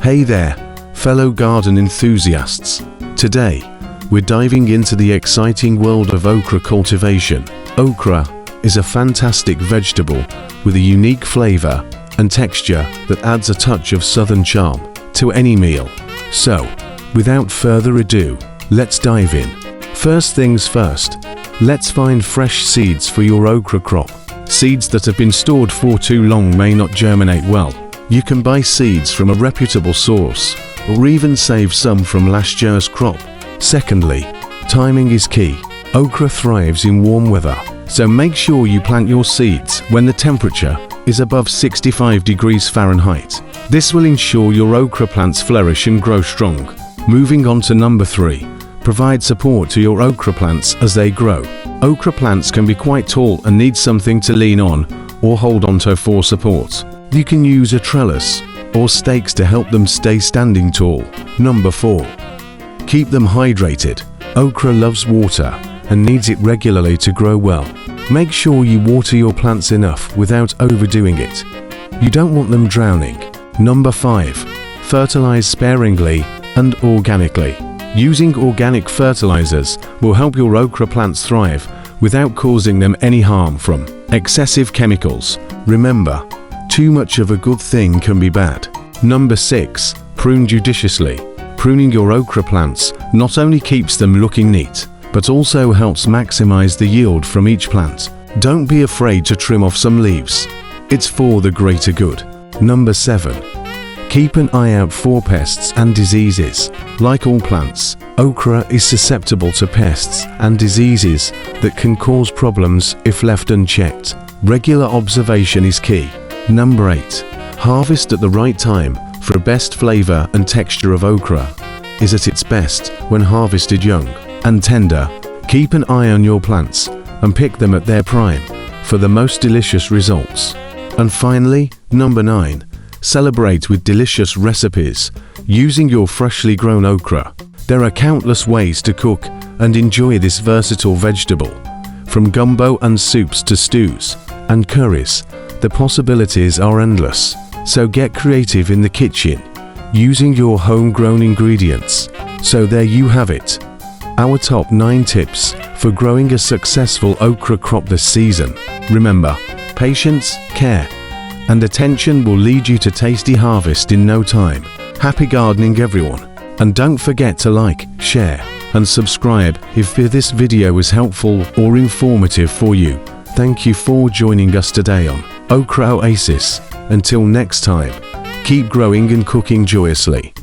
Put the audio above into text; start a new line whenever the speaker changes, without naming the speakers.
Hey there, fellow garden enthusiasts. Today, we're diving into the exciting world of okra cultivation. Okra is a fantastic vegetable with a unique flavor and texture that adds a touch of southern charm to any meal. So, without further ado, let's dive in. First things first, let's find fresh seeds for your okra crop. Seeds that have been stored for too long may not germinate well. You can buy seeds from a reputable source, or even save some from last year's crop. Secondly, timing is key. Okra thrives in warm weather, so make sure you plant your seeds when the temperature is above 65 degrees Fahrenheit. This will ensure your okra plants flourish and grow strong. Moving on to number 3, provide support to your okra plants as they grow. Okra plants can be quite tall and need something to lean on or hold onto for support. You can use a trellis or stakes to help them stay standing tall. Number 4, keep them hydrated. Okra loves water and needs it regularly to grow well. Make sure you water your plants enough without overdoing it. You don't want them drowning. Number 5, fertilize sparingly and organically. Using organic fertilizers will help your okra plants thrive without causing them any harm from excessive chemicals. Remember, too much of a good thing can be bad. Number 6, prune judiciously. Pruning your okra plants not only keeps them looking neat, but also helps maximize the yield from each plant. Don't be afraid to trim off some leaves. It's for the greater good. Number 7, keep an eye out for pests and diseases. Like all plants, okra is susceptible to pests and diseases that can cause problems if left unchecked. Regular observation is key. Number 8, harvest at the right time. For best flavor and texture of okra is at its best when harvested young and tender. Keep an eye on your plants and pick them at their prime for the most delicious results. And finally, number 9, celebrate with delicious recipes using your freshly grown okra. There are countless ways to cook and enjoy this versatile vegetable. From gumbo and soups to stews and curries, the possibilities are endless. So get creative in the kitchen, using your homegrown ingredients. So there you have it, our top 9 tips for growing a successful okra crop this season. Remember, patience, care, and attention will lead you to tasty harvest in no time. Happy gardening, everyone. And don't forget to like, share, and subscribe if this video was helpful or informative for you. Thank you for joining us today on Okra Oasis. Until next time, keep growing and cooking joyously.